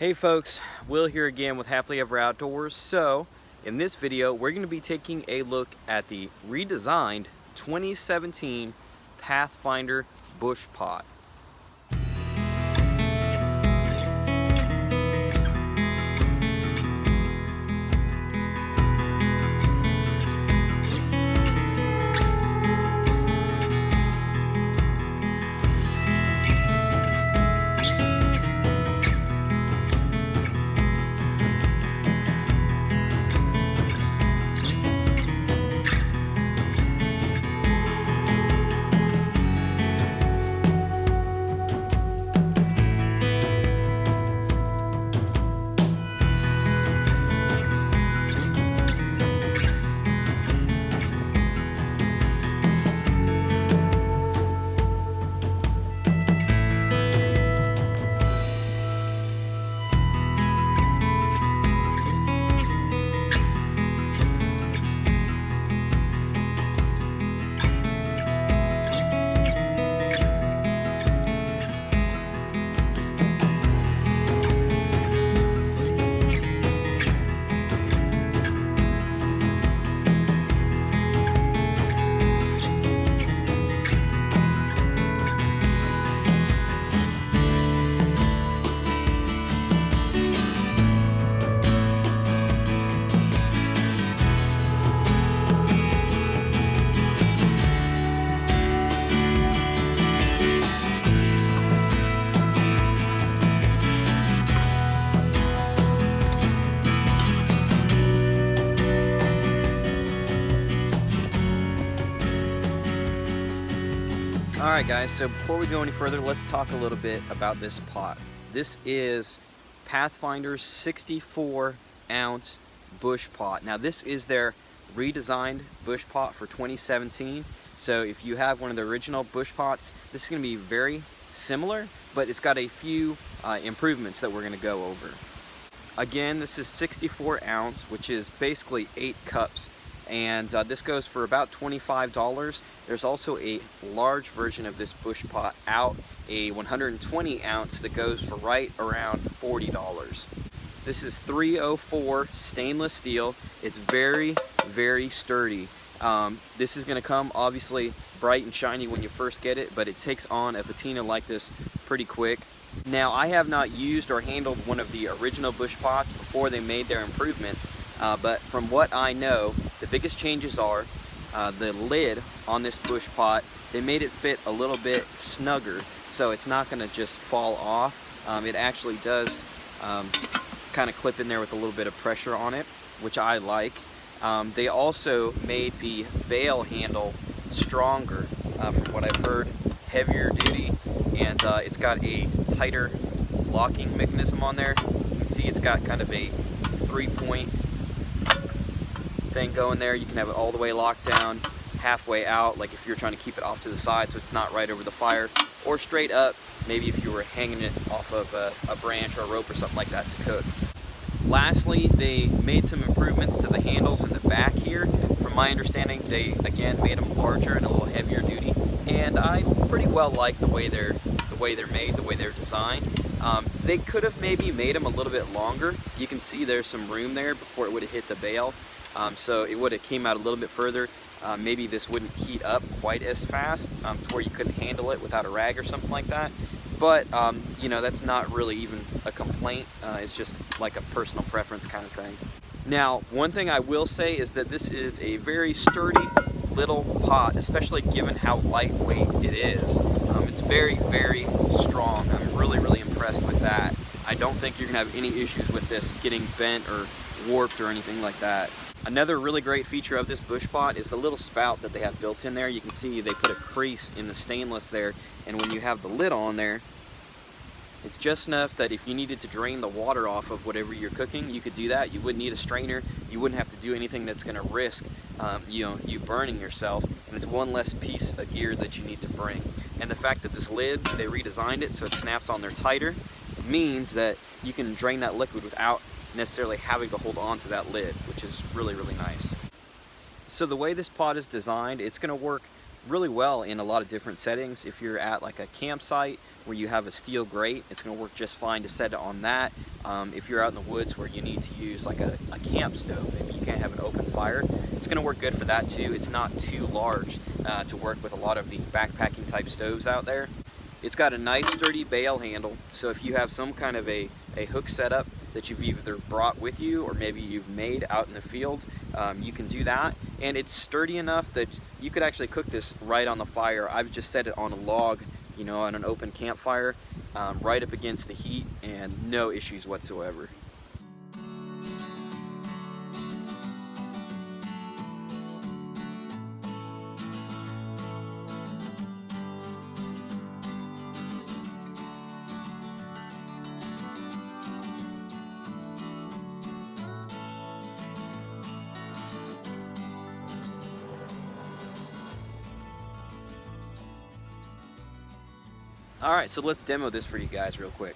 Hey folks, Will here again with Happily Ever Outdoors. So in this video we're going to be taking a look at the redesigned 2017 Pathfinder bush pot. Alright guys, so before we go any further, let's talk a little bit about this pot. This is Pathfinder's 64-ounce bush pot. Now this is their redesigned bush pot for 2017. So if you have one of the original bush pots, this is going to be very similar, but it's got a few improvements that we're going to go over. Again, this is 64 ounce, which is basically 8 cups. And this goes for about $25. There's also a large version of this bush pot out, a 120 ounce that goes for right around $40. This is 304 stainless steel. It's very, very sturdy. This is going to come obviously bright and shiny when you first get it, but it takes on a patina like this pretty quick. Now, I have not used or handled one of the original bush pots before they made their improvements, but from what I know, the biggest changes are the lid on this bush pot. They made it fit a little bit snugger, so it's not going to just fall off. It actually does kind of clip in there with a little bit of pressure on it, which I like. They also made the bail handle stronger, from what I've heard, heavier duty, and it's got a tighter locking mechanism on there. You can see it's got kind of a 3-point thing going there. You can have it all the way locked down, halfway out, like if you're trying to keep it off to the side so it's not right over the fire, or straight up, maybe if you were hanging it off of a branch or a rope or something like that to cook. Lastly, they made some improvements to the handles in the back here. From my understanding, they again made them larger and a little heavier duty, and I pretty well like the way they're made, the way they're designed. They could have maybe made them a little bit longer. You can see there's some room there before it would have hit the bail, so it would have came out a little bit further. Maybe this wouldn't heat up quite as fast to where you couldn't handle it without a rag or something like that. But you know, that's not really even a complaint. It's just like a personal preference kind of thing. Now, one thing I will say is that this is a very sturdy little pot, especially given how lightweight it is. It's very, very strong. I'm really, really impressed with that. I don't think you're gonna have any issues with this getting bent or warped or anything like that. Another really great feature of this bush pot is the little spout that they have built in there. You can see they put a crease in the stainless there, and when you have the lid on there, it's just enough that if you needed to drain the water off of whatever you're cooking, you could do that. You wouldn't need a strainer. You wouldn't have to do anything that's going to risk you burning yourself, and it's one less piece of gear that you need to bring. And the fact that this lid, they redesigned it so it snaps on there tighter, means that you can drain that liquid without necessarily having to hold on to that lid, which is really, really nice. So the way this pot is designed, it's going to work really well in a lot of different settings. If you're at like a campsite where you have a steel grate, it's going to work just fine to set it on that. If you're out in the woods where you need to use like a camp stove, maybe you can't have an open fire, it's going to work good for that too. It's not too large to work with a lot of the backpacking type stoves out there. It's got a nice sturdy bail handle, so if you have some kind of a hook setup that you've either brought with you or maybe you've made out in the field, you can do that. And it's sturdy enough that you could actually cook this right on the fire. I've just set it on a log, you know, on an open campfire, right up against the heat, and no issues whatsoever. All right, so let's demo this for you guys real quick.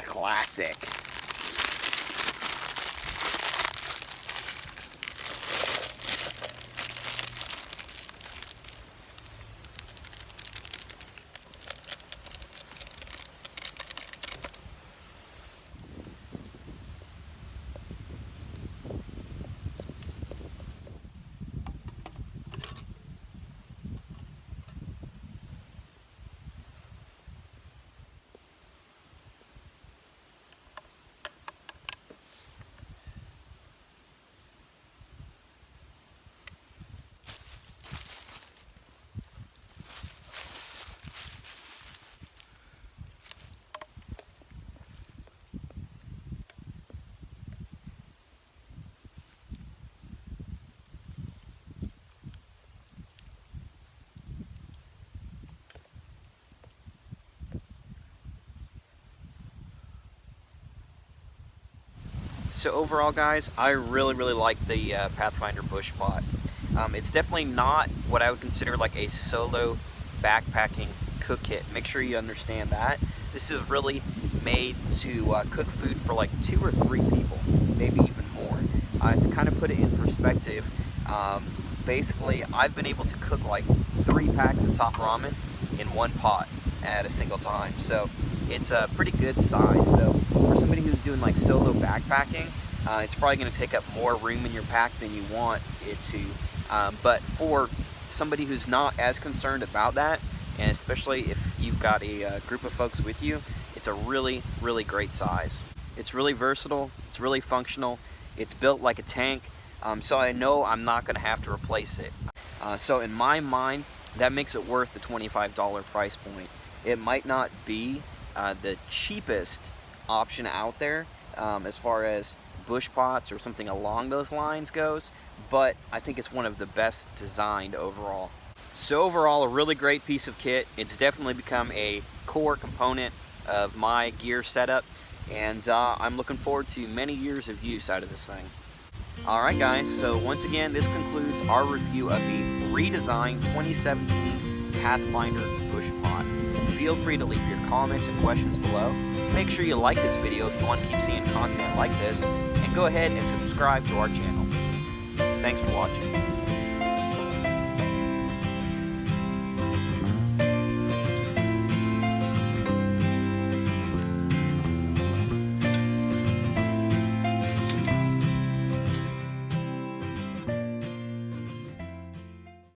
Classic. So overall, guys, I really like the Pathfinder bush pot. It's definitely not what I would consider like a solo backpacking cook kit. Make sure you understand that. This is really made to cook food for like 2 or 3 people, maybe even more. To kind of put it in perspective, basically I've been able to cook like 3 packs of top ramen in one pot at a single time. So it's a pretty good size. So for somebody who's doing like solo backpacking, it's probably going to take up more room in your pack than you want it to. But for somebody who's not as concerned about that, and especially if you've got a group of folks with you, it's a really, really great size. It's really versatile, it's really functional, it's built like a tank, so I know I'm not going to have to replace it. So in my mind, that makes it worth the $25 price point. It might not be the cheapest option out there as far as bush pots or something along those lines goes, but I think it's one of the best designed overall. So overall, a really great piece of kit. It's definitely become a core component of my gear setup, and I'm looking forward to many years of use out of this thing. Alright guys, so once again, this concludes our review of the Redesign 2017 Pathfinder Bush Pot. Feel free to leave your comments and questions below. Make sure you like this video if you want to keep seeing content like this, and go ahead and subscribe to our channel. Thanks for watching.